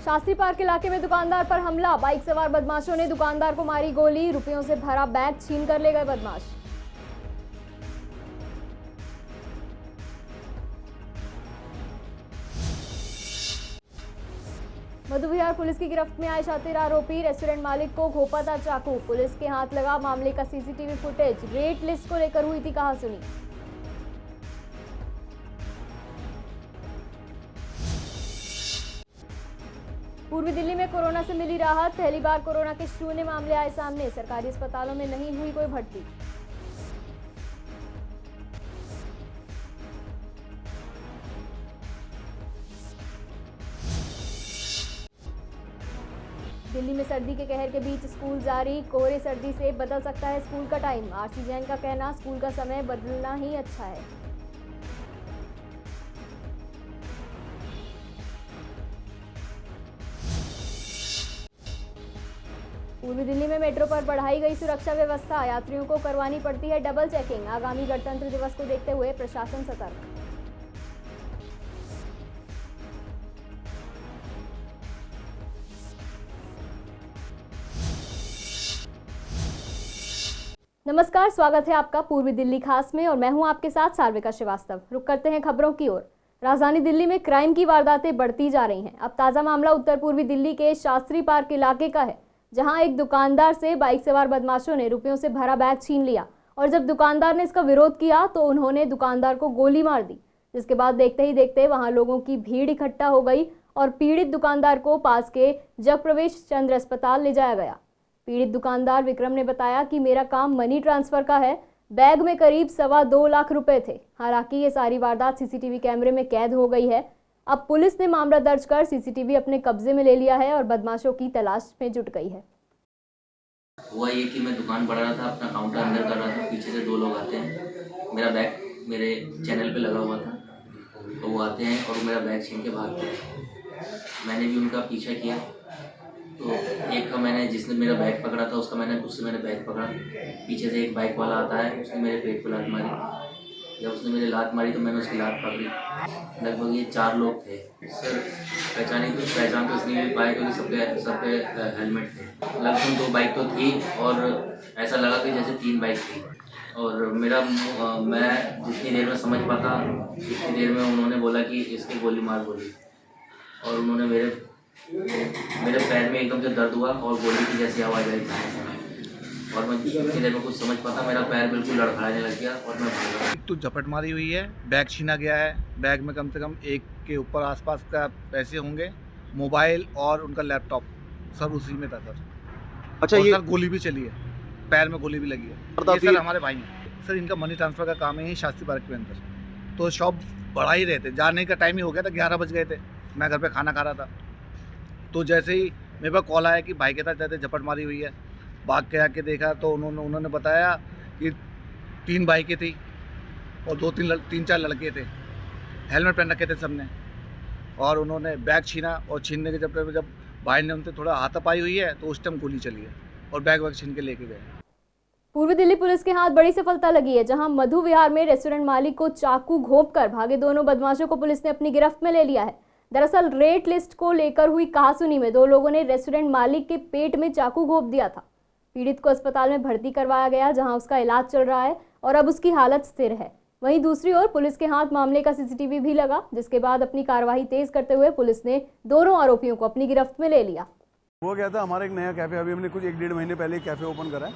Shastri park इलाके में दुकानदार पर हमला। बाइक सवार बदमाशों ने दुकानदार को मारी गोली। रुपयों से भरा बैग छीन कर ले गए बदमाश। मधु विहार पुलिस की गिरफ्त में आए शातिर आरोपी। रेस्टोरेंट मालिक को घोंपा था चाकू। पुलिस के हाथ लगा मामले का सीसीटीवी फुटेज। रेट लिस्ट को लेकर हुई थी कहासुनी। पूर्वी दिल्ली में कोरोना से मिली राहत। पहली बार कोरोना के 0 मामले आए सामने। सरकारी अस्पतालों में नहीं हुई कोई भर्ती। दिल्ली में सर्दी के कहर के बीच स्कूल जारी। कोहरे सर्दी से बदल सकता है स्कूल का टाइम। आरसी जैन का कहना, स्कूल का समय बदलना ही अच्छा है। पूर्वी दिल्ली में मेट्रो पर बढ़ाई गई सुरक्षा व्यवस्था। यात्रियों को करवानी पड़ती है डबल चेकिंग। आगामी गणतंत्र दिवस को देखते हुए प्रशासन सतर्क। नमस्कार, स्वागत है आपका पूर्वी दिल्ली खास में और मैं हूं आपके साथ सार्विका श्रीवास्तव। रुक करते हैं खबरों की ओर। राजधानी दिल्ली में क्राइम की वारदातें बढ़ती जा रही हैं। अब ताजा मामला उत्तर पूर्वी दिल्ली के शास्त्री पार्क इलाके का है, जहां एक दुकानदार से बाइक सवार बदमाशों ने रुपयों से भरा बैग छीन लिया और जब दुकानदार ने इसका विरोध किया तो उन्होंने दुकानदार को गोली मार दी, जिसके बाद देखते ही देखते वहां लोगों की भीड़ इकट्ठा हो गई और पीड़ित दुकानदार को पास के जगप्रवेश चंद्र अस्पताल ले जाया गया। पीड़ित दुकानदार विक्रम ने बताया कि मेरा काम मनी ट्रांसफर का है। बैग में करीब 2.25 लाख रुपए थे। हालांकि ये सारी वारदात सीसीटीवी कैमरे में कैद हो गई है। अब पुलिस ने मामला दर्ज कर सीसीटीवी अपने कब्जे में ले लिया है और बदमाशों की तलाश में जुट गई है। हुआ ये कि मैं दुकान बढ़ा रहा था, अपना काउंटर अंदर कर रहा था। पीछे से 2 लोग आते हैं। मेरा बैग मेरे चैनल पे लगा हुआ था, तो वो आते हैं और मेरा बैग छीन के भागते हैं। मैंने भी उनका पीछा किया, तो एक का मैंने, जिसने मेरा बैग पकड़ा था उससे मैंने बैग पकड़ा। पीछे से एक बाइक वाला आता है, उसने मेरे पेट पे लात मारी। जब उसने मेरे लात मारी तो मैंने उसकी लात पकड़ी। लगभग ये 4 लोग थे। सर पहचान तो इसलिए नहीं पाए क्योंकि सबके हेलमेट थे। लगभग 2 बाइक तो थी और ऐसा लगा कि जैसे 3 बाइक थी। और मैं जितनी देर में समझ पाता उतनी देर में उन्होंने बोला कि इसकी गोली मार गोली, और उन्होंने मेरे पैर में एकदम से दर्द हुआ और गोली की जैसी आवाज़ आई और मैं जितनी देर में कुछ समझ पाता मेरा पैर बिल्कुल लड़खड़ाने लग गया और मैं भागा। तो झपट मारी हुई है, बैग छीना गया है। बैग में कम से कम 1 के ऊपर आसपास का पैसे होंगे, मोबाइल और उनका लैपटॉप सब उसी में था सर। अच्छा, और ये सर गोली भी चली है, पैर में गोली भी लगी है। ये सर हमारे भाई हैं सर, इनका मनी ट्रांसफ़र का काम है शास्त्री पार्क के अंदर। तो शॉप बढ़ा ही रहे थे, जाने का टाइम ही हो गया था, 11 बज गए थे। मैं घर पे खाना खा रहा था, तो जैसे ही मेरे पास कॉल आया कि भाई के साथ जाते झपट मारी हुई है। भाग के आके देखा तो उन्होंने बताया कि 3 बाइकें थी और 3-4 लड़के थे, हेलमेट पहन रखे थे सबने। और उन्होंने बैग छीना और छीनने के जब भाई ने उनसे थोड़ा हाथापाई हुई है तो उस टाइम गोली चली है और बैग छीन के लेके गए। पूर्वी दिल्ली पुलिस के हाथ बड़ी सफलता लगी है, जहां मधु विहार में रेस्टोरेंट मालिक को चाकू घोंपकर भागे दोनों बदमाशों को पुलिस ने अपनी गिरफ्त में ले लिया है। दरअसल रेट लिस्ट को लेकर हुई कहासुनी में 2 लोगों ने रेस्टोरेंट मालिक के पेट में चाकू घोंप दिया था। पीड़ित को अस्पताल में भर्ती करवाया गया, जहां उसका इलाज चल रहा है और अब उसकी हालत स्थिर है। वहीं दूसरी ओर पुलिस के हाथ मामले का सीसीटीवी भी लगा, जिसके बाद अपनी कार्रवाई तेज करते हुए पुलिस ने दोनों आरोपियों को अपनी गिरफ्त में ले लिया। वो क्या था, हमारा एक नया कैफ़े, अभी हमने कुछ 1-1.5 महीने पहले कैफ़े ओपन करा है।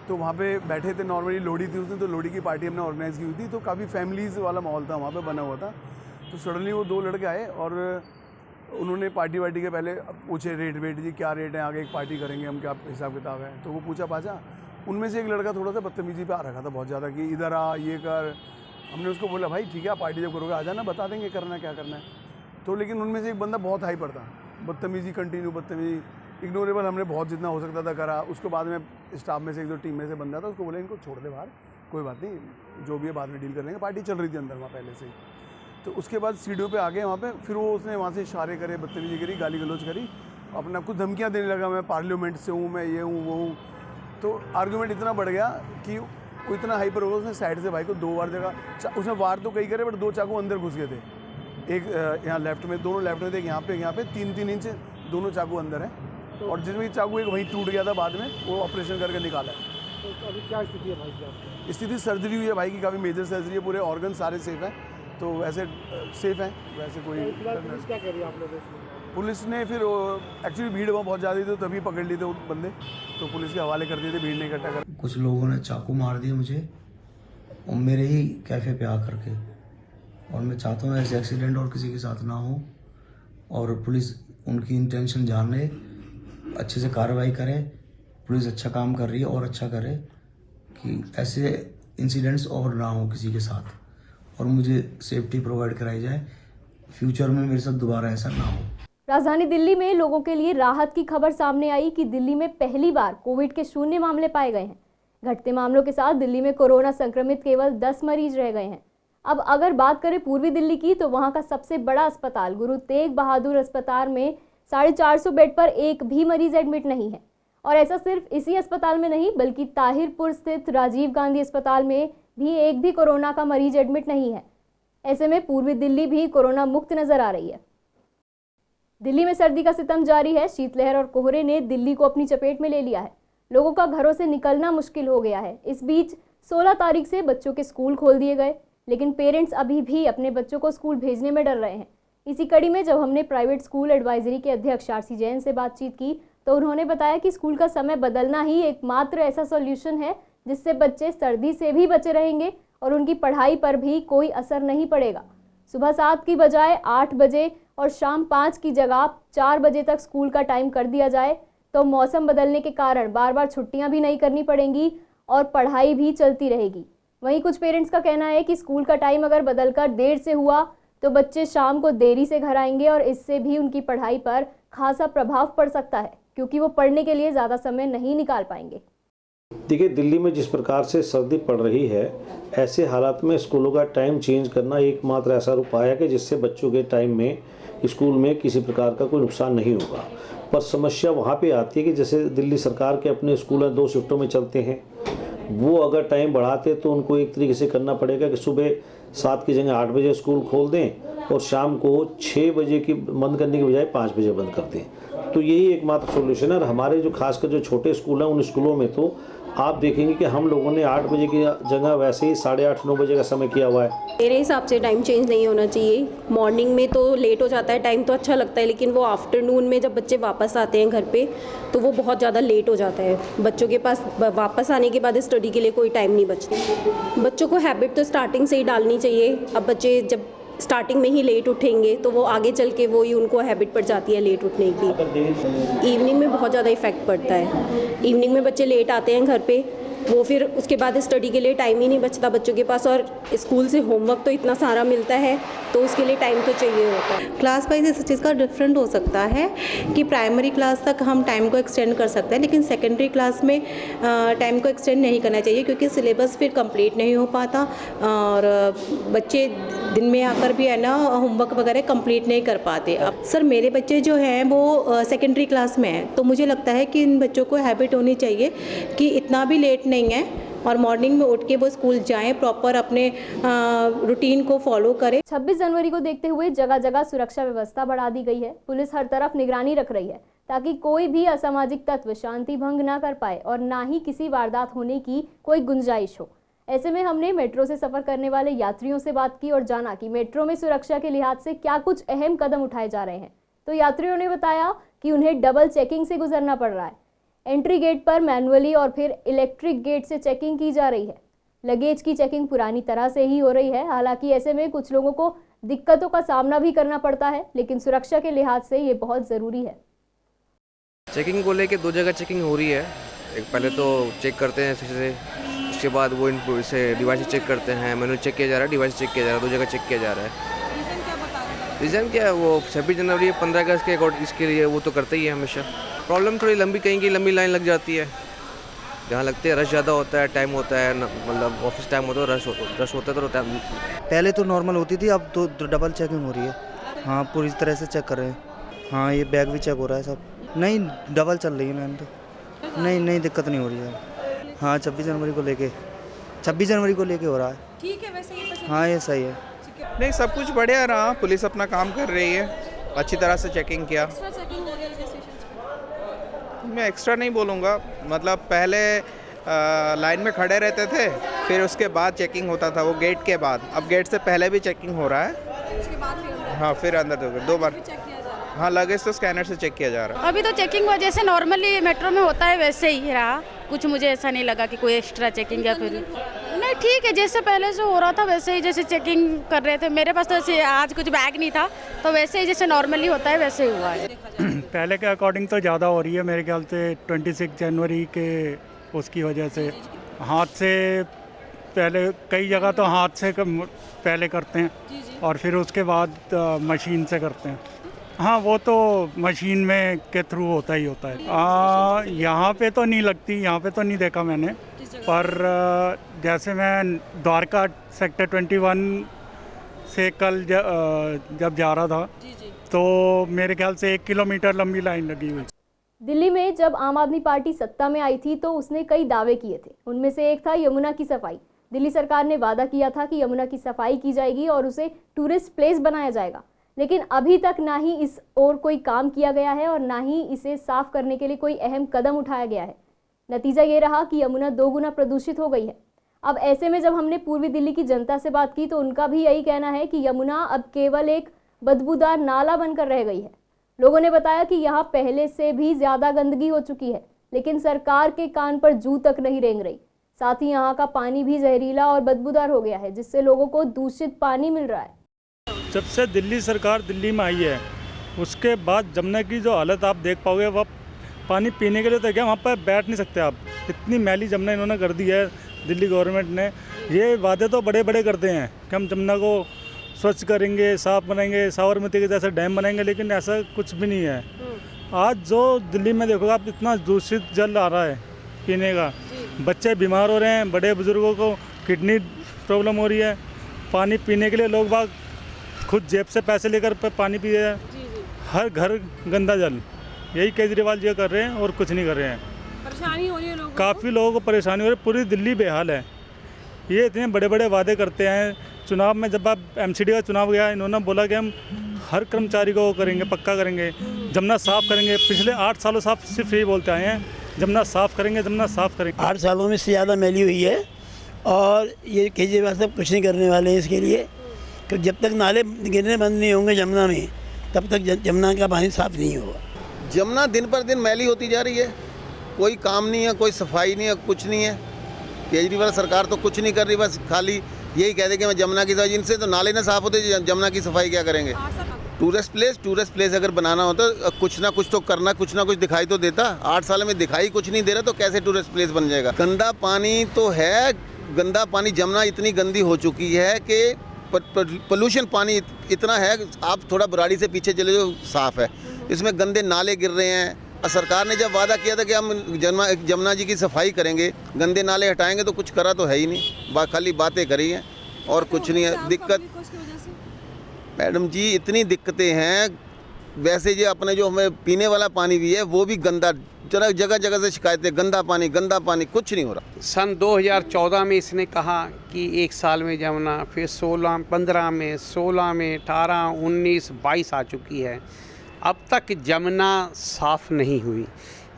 तो वहाँ पे बैठे थे, नॉर्मली लोहड़ी थी उस दिन, तो लोहड़ी की पार्टी हमने ऑर्गेनाइज़ की हुई थी। तो काफ़ी फैमिलीज़ वाला माहौल था वहाँ पे बना हुआ था। तो सडनली वो 2 लड़के आए और उन्होंने पार्टी वार्टी के पहले पूछे रेट जी क्या रेट है, आगे एक पार्टी करेंगे हम, क्या हिसाब किताब है। तो वो पूछा पाछा। उनमें से एक लड़का थोड़ा सा बदतमीजी पे आ रखा था बहुत ज़्यादा, कि इधर आ, ये कर। हमने उसको बोला भाई ठीक है, आप पार्टी जब करोगे आ जाना, बता देंगे करना क्या करना है। तो लेकिन उनमें से एक बंदा बहुत हाइपर था, बदतमीजी कंटिन्यू, बदतमीजी इग्नोरेबल। हमने बहुत जितना हो सकता था करा। उसको बाद में स्टाफ में से एक 2 टीम में से बंदा था, उसको बोले इनको छोड़ दे बाहर, कोई बात नहीं, जो भी है बाद में डील कर लेंगे। पार्टी चल रही थी अंदर वहाँ पहले से ही। तो उसके बाद सीढ़ियों पे आ गए वहाँ पे, फिर वो उसने वहाँ से इशारे करे, बदतमीजी करी, गाली गलौज करी, अपना कुछ धमकियाँ देने लगा, मैं पार्लियामेंट से हूँ, मैं ये हूँ वो हूँ। तो आर्गूमेंट इतना बढ़ गया कि वो इतना हाइपर हो गया, उसने साइड से भाई को 2 बार जगह, उसने वार तो कई करे बट 2 चाकू अंदर घुस गए थे। एक यहाँ लेफ्ट में, दोनों लेफ्ट में थे, यहाँ पे 3-3 इंच दोनों चाकू अंदर हैं और जिसमें चाकू एक वहीं टूट गया था बाद में, वो ऑपरेशन करके निकाला है। तो अभी क्या स्थिति है भाई की आपकी? स्थिति सर्जरी हुई है भाई की, काफ़ी मेजर सर्जरी है, पूरे ऑर्गन सारे सेफ हैं, तो वैसे सेफ हैं, वैसे कोई। फिलहाल पुलिस क्या कह रही है आप लोगों से? पुलिस ने फिर एक्चुअली भीड़ वहाँ बहुत ज़्यादा थी तो तभी पकड़ लिए थे वो बंदे, तो पुलिस के हवाले कर दिए थे, भीड़ ने इकट्ठा कर। कुछ लोगों ने चाकू मार दिए मुझे और मेरे ही कैफ़े पे आ करके, और मैं चाहता हूँ ऐसे एक्सीडेंट और किसी के साथ ना हो, और पुलिस उनकी इंटेंशन जान ले, अच्छे से कार्रवाई करे। पुलिस अच्छा काम कर रही है और अच्छा करे कि ऐसे इंसिडेंट्स और ना हो किसी के साथ, और मुझे सेफ्टी प्रोवाइड कराई जाए, फ्यूचर में मेरे साथ दोबारा ऐसा ना हो। राजधानी दिल्ली में लोगों के लिए राहत की खबर सामने आई कि दिल्ली में पहली बार कोविड के 0 मामले पाए गए हैं। घटते मामलों के साथ दिल्ली में कोरोना संक्रमित केवल 10 मरीज रह गए हैं। अब अगर बात करें पूर्वी दिल्ली की, तो वहां का सबसे बड़ा अस्पताल गुरु तेग बहादुर अस्पताल में 450 बेड पर एक भी मरीज एडमिट नहीं है। और ऐसा सिर्फ इसी अस्पताल में नहीं, बल्कि ताहिरपुर स्थित राजीव गांधी अस्पताल में भी एक भी कोरोना का मरीज एडमिट नहीं है। ऐसे में पूर्वी दिल्ली भी कोरोना मुक्त नजर आ रही है। दिल्ली में सर्दी का सितम जारी है। शीतलहर और कोहरे ने दिल्ली को अपनी चपेट में ले लिया है। लोगों का घरों से निकलना मुश्किल हो गया है। इस बीच 16 तारीख से बच्चों के स्कूल खोल दिए गए, लेकिन पेरेंट्स अभी भी अपने बच्चों को स्कूल भेजने में डर रहे हैं। इसी कड़ी में जब हमने प्राइवेट स्कूल एडवाइजरी के अध्यक्ष आरसी जैन से बातचीत की, तो उन्होंने बताया कि स्कूल का समय बदलना ही एकमात्र ऐसा सॉल्यूशन है जिससे बच्चे सर्दी से भी बचे रहेंगे और उनकी पढ़ाई पर भी कोई असर नहीं पड़ेगा। सुबह 7 की बजाय 8 बजे और शाम 5 की जगह 4 बजे तक स्कूल का टाइम कर दिया जाए, तो मौसम बदलने के कारण बार बार छुट्टियां भी नहीं करनी पड़ेंगी और पढ़ाई भी चलती रहेगी। वहीं कुछ पेरेंट्स का कहना है कि स्कूल का टाइम अगर बदलकर देर से हुआ तो बच्चे शाम को देरी से घर आएंगे और इससे भी उनकी पढ़ाई पर खासा प्रभाव पड़ सकता है, क्योंकि वो पढ़ने के लिए ज़्यादा समय नहीं निकाल पाएंगे। देखिए, दिल्ली में जिस प्रकार से सर्दी पड़ रही है, ऐसे हालात में स्कूलों का टाइम चेंज करना एकमात्र ऐसा उपाय है कि जिससे बच्चों के टाइम में स्कूल में किसी प्रकार का कोई नुकसान नहीं होगा। पर समस्या वहाँ पे आती है कि जैसे दिल्ली सरकार के अपने स्कूल 2 शिफ्टों में चलते हैं, वो अगर टाइम बढ़ाते तो उनको एक तरीके से करना पड़ेगा कि सुबह 7 की जगह 8 बजे स्कूल खोल दें और शाम को 6 बजे की बंद करने के बजाय 5 बजे बंद कर दें। तो यही एकमात्र सॉल्यूशन है। और हमारे जो खासकर जो छोटे स्कूल हैं, उन स्कूलों में तो आप देखेंगे कि हम लोगों ने 8 बजे की जगह वैसे ही 8:30-9 बजे का समय किया हुआ है। मेरे हिसाब से टाइम चेंज नहीं होना चाहिए। मॉर्निंग में तो लेट हो जाता है, टाइम तो अच्छा लगता है, लेकिन वो आफ्टरनून में जब बच्चे वापस आते हैं घर पे तो वो बहुत ज़्यादा लेट हो जाता है। बच्चों के पास वापस आने के बाद स्टडी के लिए कोई टाइम नहीं बचता। बच्चों को हैबिट तो स्टार्टिंग से ही डालनी चाहिए। अब बच्चे जब स्टार्टिंग में ही लेट उठेंगे तो वो आगे चल के वो ही उनको हैबिट पड़ जाती है लेट उठने की। इवनिंग में बहुत ज़्यादा इफेक्ट पड़ता है। इवनिंग में बच्चे लेट आते हैं घर पे, वो फिर उसके बाद स्टडी के लिए टाइम ही नहीं बचता बच्चों के पास, और स्कूल से होमवर्क तो इतना सारा मिलता है तो उसके लिए टाइम तो चाहिए होता है। क्लास वाइज इस चीज़ का डिफरेंट हो सकता है कि प्राइमरी क्लास तक हम टाइम को एक्सटेंड कर सकते हैं, लेकिन सेकेंडरी क्लास में टाइम को एक्सटेंड नहीं करना चाहिए, क्योंकि सिलेबस फिर कंप्लीट नहीं हो पाता और बच्चे दिन में आकर भी है ना होमवर्क वगैरह कंप्लीट नहीं कर पाते। अब सर मेरे बच्चे जो हैं वो सेकेंडरी क्लास में हैं, तो मुझे लगता है कि इन बच्चों को हैबिट होनी चाहिए कि इतना भी लेट नहीं है और मॉर्निंग में उठ के वो स्कूल जाएं, प्रॉपर अपने रूटीन को फॉलो करें। 26 जनवरी को देखते हुए जगह जगह सुरक्षा व्यवस्था बढ़ा दी गई है। पुलिस हर तरफ निगरानी रख रही है ताकि कोई भी असामाजिक तत्व शांति भंग ना कर पाए और ना ही किसी वारदात होने की कोई गुंजाइश हो। ऐसे में हमने मेट्रो से सफर करने वाले यात्रियों से बात की और जाना कि मेट्रो में सुरक्षा के लिहाज से क्या कुछ अहम कदम उठाए जा रहे हैं। तो यात्रियों ने बताया कि उन्हें डबल चेकिंग से गुजरना पड़ रहा है। एंट्री गेट पर मैनुअली और फिर इलेक्ट्रिक गेट से चेकिंग की जा रही है। लगेज की चेकिंग पुरानी तरह से ही हो रही है। हालांकि ऐसे में कुछ लोगों को दिक्कतों का सामना भी करना पड़ता है, लेकिन सुरक्षा के लिहाज से ये बहुत ज़रूरी है। चेकिंग को लेके 2 जगह चेकिंग हो रही है। एक पहले तो चेक करते हैं से, उसके बाद वो इनको से डिवाइस चेक करते हैं, मैनुअल चेक किया जा रहा है, डिवाइस चेक किया जा रहा है, 2 जगह चेक किया जा रहा है। रीज़न क्या है, वो 26 जनवरी 15 अगस्त के अकॉर्डिंग इसके लिए वो तो करते ही है हमेशा। प्रॉब्लम थोड़ी लंबी, कहीं की लंबी लाइन लग जाती है, जहाँ लगती है रश ज़्यादा होता है, टाइम होता है, मतलब ऑफिस टाइम होता है, रश होता है तो टाइम। पहले तो नॉर्मल होती थी, अब तो डबल चेकिंग हो रही है। हाँ, पूरी तरह से चेक कर रहे हैं। हाँ, ये बैग भी चेक हो रहा है सब। नहीं, डबल चल रही है लाइन तो। नहीं दिक्कत नहीं हो रही है। हाँ, 26 जनवरी को लेके हो रहा है। ठीक है, वैसे ये हाँ, ये सही है। नहीं, सब कुछ बढ़िया रहा। पुलिस अपना काम कर रही है, अच्छी तरह से चेकिंग किया। इसमें एक्स्ट्रा नहीं बोलूँगा, मतलब पहले लाइन में खड़े रहते थे, फिर उसके बाद चेकिंग होता था, वो गेट के बाद। अब गेट से पहले भी चेकिंग हो रहा है। उसके बाद फिर अंदर? हाँ, फिर अंदर 2 बार। हाँ, लगेज तो स्कैनर से चेक किया जा रहा है। अभी तो चेकिंग जैसे नॉर्मली मेट्रो में होता है वैसे ही रहा, कुछ मुझे ऐसा नहीं लगा कि कोई एक्स्ट्रा चेकिंग या फिर नहीं, ठीक है जैसे पहले से हो रहा था वैसे ही, जैसे चेकिंग कर रहे थे। मेरे पास तो ऐसे आज कुछ बैग नहीं था, तो वैसे ही जैसे नॉर्मली होता है वैसे ही हुआ है। पहले के अकॉर्डिंग तो ज़्यादा हो रही है मेरे ख्याल से, 26 जनवरी के उसकी वजह से। हाथ से पहले कई जगह तो हाथ से पहले करते हैं और फिर उसके बाद मशीन से करते हैं। हाँ, वो तो मशीन में के थ्रू होता ही होता है। यहाँ पे तो नहीं लगती, यहाँ पे तो नहीं देखा मैंने, पर जैसे मैं द्वारका सेक्टर 21 से कल जब जा रहा था तो मेरे ख्याल से 1 किलोमीटर लंबी लाइन लगी हुई। दिल्ली में जब आम आदमी पार्टी सत्ता में आई थी तो उसने कई दावे किए थे। उनमें से एक था यमुना की सफाई। दिल्ली सरकार ने वादा किया था कि यमुना की सफाई की जाएगी और उसे टूरिस्ट प्लेस बनाया जाएगा, लेकिन अभी तक ना ही इस ओर कोई काम किया गया है और ना ही इसे साफ करने के लिए कोई अहम कदम उठाया गया है। नतीजा ये रहा कि यमुना 2 गुना प्रदूषित हो गई है। अब ऐसे में जब हमने पूर्वी दिल्ली की जनता से बात की तो उनका भी यही कहना है कि यमुना अब केवल एक बदबूदार नाला बनकर रह गई है। लोगों ने बताया कि यहाँ पहले से भी ज़्यादा गंदगी हो चुकी है, लेकिन सरकार के कान पर जू तक नहीं रेंग रही। साथ ही यहाँ का पानी भी जहरीला और बदबूदार हो गया है, जिससे लोगों को दूषित पानी मिल रहा है। जब से दिल्ली सरकार दिल्ली में आई है उसके बाद जमुना की जो हालत आप देख पाओगे, वह पानी पीने के लिए तो क्या वहाँ पर बैठ नहीं सकते आप, इतनी मैली जमुना इन्होंने कर दी है दिल्ली गवर्नमेंट ने। ये वादे तो बड़े बड़े करते हैं कि हम जमुना को स्वच्छ करेंगे, साफ बनाएंगे, साबरमती के जैसे डैम बनाएंगे, लेकिन ऐसा कुछ भी नहीं है। आज जो दिल्ली में देखोगे आप, इतना दूषित जल आ रहा है पीने का, बच्चे बीमार हो रहे हैं, बड़े बुजुर्गों को किडनी प्रॉब्लम हो रही है। पानी पीने के लिए लोग बाग खुद जेब से पैसे लेकर पानी पी रहे हैं। हर घर गंदा जल, यही केजरीवाल जी कर रहे हैं और कुछ नहीं कर रहे हैं। परेशानी हो रही है लोगों को, काफ़ी लोगों को परेशानी हो रही है, पूरी दिल्ली बेहाल है। ये इतने बड़े बड़े वादे करते हैं। चुनाव में जब आप एमसीडी का चुनाव गया, इन्होंने बोला कि हम हर कर्मचारी को करेंगे, पक्का करेंगे, जमुना साफ़ करेंगे। पिछले 8 सालों से आप सिर्फ यही बोलते आए हैं, जमुना साफ़ करेंगे, जमुना साफ़ करेंगे। 8 सालों में से ज़्यादा मैली हुई है और ये केजरीवाल साहब कुछ नहीं करने वाले हैं इसके लिए। तो जब तक नाले गिरने बंद नहीं होंगे जमुना में, तब तक जमुना का पानी साफ़ नहीं होगा। जमुना दिन पर दिन मैली होती जा रही है, कोई काम नहीं है, कोई सफाई नहीं है, कुछ नहीं है। केजरीवाल सरकार तो कुछ नहीं कर रही, बस खाली यही कह दे कि मैं जमुना की सफाई, इनसे तो नाले ना साफ होते, जमुना की सफाई क्या करेंगे। टूरिस्ट प्लेस अगर बनाना होता कुछ ना कुछ तो करना, कुछ ना कुछ दिखाई तो देता। 8 साल में दिखाई कुछ नहीं दे रहा, तो कैसे टूरिस्ट प्लेस बन जाएगा। गंदा पानी तो है, गंदा पानी। जमुना इतनी गंदी हो चुकी है कि पोल्यूशन पानी इतना है, आप थोड़ा बुराड़ी से पीछे चले जाओ, साफ़ है। इसमें गंदे नाले गिर रहे हैं। और सरकार ने जब वादा किया था कि हम जमुना जी की सफाई करेंगे, गंदे नाले हटाएंगे, तो कुछ करा तो है ही नहीं, खाली बातें करी हैं और कुछ नहीं है। दिक्कत मैडम जी, इतनी दिक्कतें हैं। वैसे जो अपने जो हमें पीने वाला पानी भी है वो भी गंदा, जगह जगह से शिकायतें, गंदा पानी, कुछ नहीं हो रहा। सन 2014 में इसने कहा कि 1 साल में जमुना, फिर 16, 15 में, 16 में, 18, 19, 22 आ चुकी है। अब तक जमुना साफ़ नहीं हुई,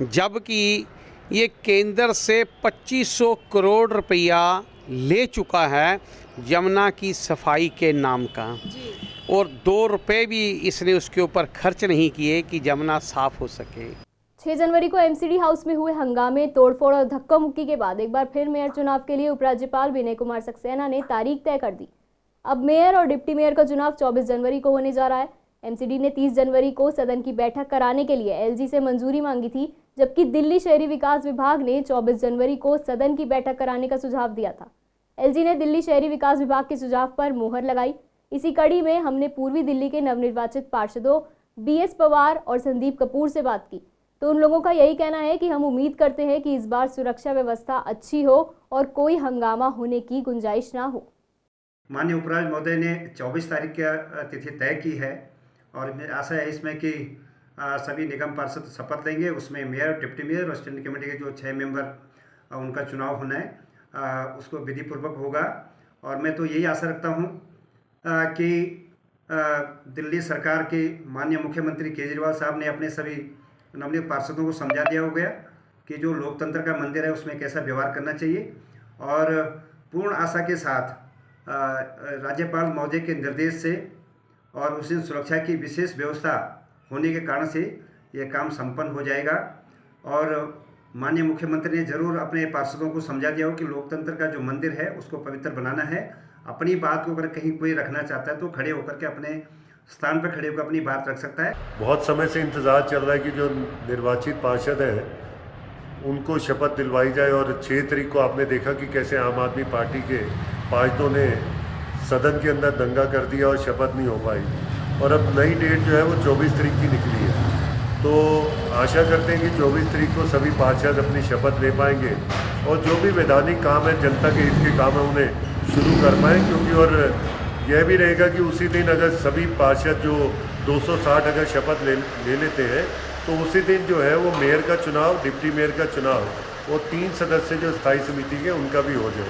जबकि ये केंद्र से 2500 करोड़ रुपया ले चुका है जमुना की सफाई के नाम का, और 2 रुपये भी इसने उसके ऊपर खर्च नहीं किए कि जमुना साफ़ हो सके। 6 जनवरी को एमसीडी हाउस में हुए हंगामे, तोड़फोड़ और धक्का मुक्की के बाद एक बार फिर मेयर चुनाव के लिए उपराज्यपाल विनय कुमार सक्सेना ने तारीख तय कर दी। अब मेयर और डिप्टी मेयर का चुनाव 24 जनवरी को होने जा रहा है। एमसीडी ने 30 जनवरी को सदन की बैठक कराने के लिए एलजी से मंजूरी मांगी थी, जबकि दिल्ली शहरी विकास विभाग ने 24 जनवरी को सदन की बैठक कराने का सुझाव दिया था। एलजी ने दिल्ली शहरी विकास विभाग के सुझाव पर मुहर लगाई। इसी कड़ी में हमने पूर्वी दिल्ली के नवनिर्वाचित पार्षदों बीएस पवार और संदीप कपूर से बात की, तो उन लोगों का यही कहना है कि हम उम्मीद करते हैं कि इस बार सुरक्षा व्यवस्था अच्छी हो और कोई हंगामा होने की गुंजाइश ना हो। माननीय उपराज्य महोदय ने 24 तारीख की तिथि तय की है और आशा है इसमें कि सभी निगम पार्षद शपथ लेंगे। उसमें मेयर, डिप्टी मेयर और स्टैंडिंग कमेटी के जो 6 मेंबर उनका चुनाव होना है, उसको विधिपूर्वक होगा। और मैं तो यही आशा रखता हूँ कि दिल्ली सरकार के माननीय मुख्यमंत्री केजरीवाल साहब ने अपने सभी नवनियुक्त पार्षदों को समझा दिया हो गया कि जो लोकतंत्र का मंदिर है उसमें कैसा व्यवहार करना चाहिए। और पूर्ण आशा के साथ राज्यपाल महोदय के निर्देश से और उस दिन सुरक्षा की विशेष व्यवस्था होने के कारण से यह काम संपन्न हो जाएगा। और माननीय मुख्यमंत्री ने जरूर अपने पार्षदों को समझा दिया हो कि लोकतंत्र का जो मंदिर है उसको पवित्र बनाना है। अपनी बात को अगर कहीं कोई रखना चाहता है तो खड़े होकर के अपने स्थान पर खड़े होकर अपनी बात रख सकता है। बहुत समय से इंतज़ार चल रहा है कि जो निर्वाचित पार्षद हैं उनको शपथ दिलवाई जाए, और 6 तारीख को आपने देखा कि कैसे आम आदमी पार्टी के पार्षदों ने सदन के अंदर दंगा कर दिया और शपथ नहीं हो पाई। और अब नई डेट जो है वो 24 तारीख की निकली है, तो आशा करते हैं कि 24 तारीख को सभी पार्षद अपनी शपथ ले पाएंगे और जो भी वैधानिक काम है, जनता के हित के काम है, उन्हें शुरू कर पाएँ। क्योंकि और यह भी रहेगा कि उसी दिन अगर सभी पार्षद जो 260 अगर शपथ ले लेते हैं तो उसी दिन जो है वो मेयर का चुनाव, डिप्टी मेयर का चुनाव, वो 3 सदस्य जो स्थायी समिति के उनका भी हो जाए।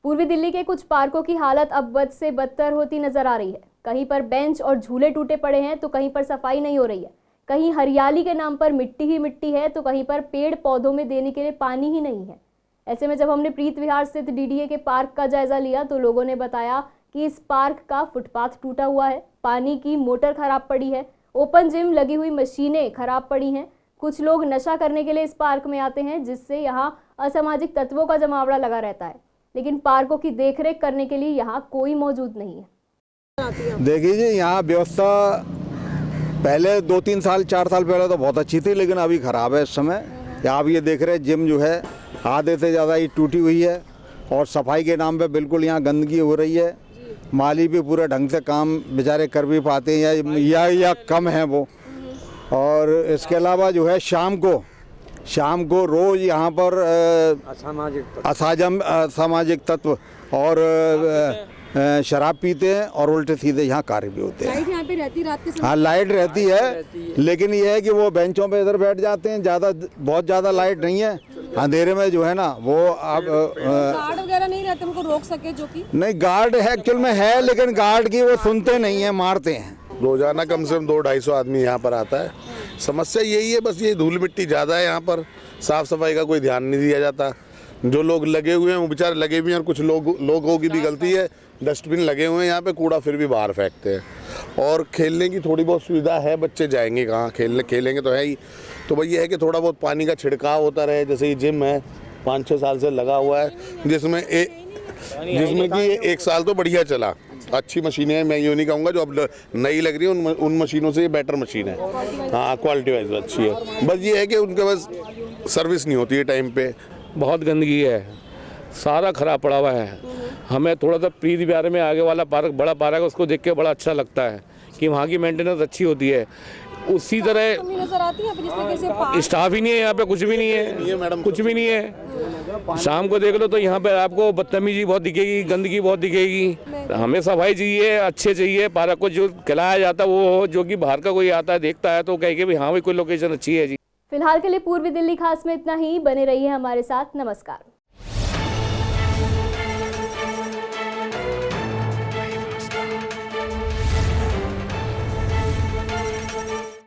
पूर्वी दिल्ली के कुछ पार्कों की हालत अब बद से बदतर होती नजर आ रही है। कहीं पर बेंच और झूले टूटे पड़े हैं तो कहीं पर सफाई नहीं हो रही है। कहीं हरियाली के नाम पर मिट्टी ही मिट्टी है तो कहीं पर पेड़ पौधों में देने के लिए पानी ही नहीं है। ऐसे में जब हमने प्रीत विहार स्थित डीडीए के पार्क का जायजा लिया तो लोगों ने बताया कि इस पार्क का फुटपाथ टूटा हुआ है, पानी की मोटर खराब पड़ी है, ओपन जिम लगी हुई मशीनें खराब पड़ी हैं। कुछ लोग नशा करने के लिए इस पार्क में आते हैं जिससे यहाँ असामाजिक तत्वों का जमावड़ा लगा रहता है, लेकिन पार्कों की देखरेख करने के लिए यहाँ कोई मौजूद नहीं है। देखिए जी, यहाँ व्यवस्था पहले 2-3 साल 4 साल पहले तो बहुत अच्छी थी, लेकिन अभी ख़राब है इस समय। आप ये देख रहे हैं जिम जो है आधे से ज़्यादा ही टूटी हुई है और सफाई के नाम पे बिल्कुल यहाँ गंदगी हो रही है। माली भी पूरे ढंग से काम बेचारे कर भी पाते हैं या कम है वो। और इसके अलावा जो है शाम को रोज़ यहाँ पर असामाजिक तत्व और शराब पीते हैं और उल्टे सीधे यहाँ कार्य भी होते हैं। लाइट यहाँ पे रहती रात के समय? हाँ, लाइट रहती है, लेकिन ये है कि वो बेंचों पे इधर बैठ जाते हैं। बहुत ज़्यादा लाइट नहीं है, अंधेरे में जो है ना वो आप गार्ड वगैरह नहीं रहते उनको रोक सके? जो कि नहीं, गार्ड है एक्चुअल में है, लेकिन गार्ड की वो सुनते नहीं है, मारते हैं। रोजाना कम से कम 200-250 आदमी यहाँ पर आता है। समस्या यही है, बस ये धूल मिट्टी ज़्यादा है यहाँ पर, साफ सफाई का कोई ध्यान नहीं दिया जाता। जो लोग लगे हुए हैं वो बेचारे लगे भी हैं, और कुछ लोगों की भी गलती है, डस्टबिन लगे हुए हैं यहाँ पे, कूड़ा फिर भी बाहर फेंकते हैं। और खेलने की थोड़ी बहुत सुविधा है, बच्चे जाएंगे कहाँ खेलेंगे तो है ही। तो भाई ये है कि थोड़ा बहुत पानी का छिड़काव होता रहे। जैसे ये जिम है 5-6 साल से लगा हुआ है, जिसमें कि 1 साल तो बढ़िया चला, अच्छी मशीनें हैं। मैं ये नहीं कहूँगा जो अब नई लग रही है उन मशीनों से ये बेटर मशीन है। हाँ, क्वालिटी वाइज अच्छी है। बस ये है कि उनके पास सर्विस नहीं होती है टाइम पे। बहुत गंदगी है, सारा खराब पड़ा हुआ है। हमें थोड़ा सा प्रीत विहार में आगे वाला पार्क, बड़ा पार्क है, उसको देख के बड़ा अच्छा लगता है कि वहाँ की मेंटेनेंस अच्छी होती है। उसी तरह स्टाफ ही नहीं है यहाँ पे, कुछ भी नहीं है, कुछ भी नहीं है। शाम को देख लो तो यहाँ पे आपको बदतमीजी बहुत दिखेगी, गंदगी बहुत दिखेगी। हमें सफाई चाहिए, अच्छे चाहिए। पार्क को जो खिलाया जाता है वो, जो कि बाहर का कोई आता है देखता है तो कहे कि हाँ भाई कोई लोकेशन अच्छी है जी। फिलहाल के लिए पूर्वी दिल्ली खास में इतना ही। बने रहिए हमारे साथ। नमस्कार।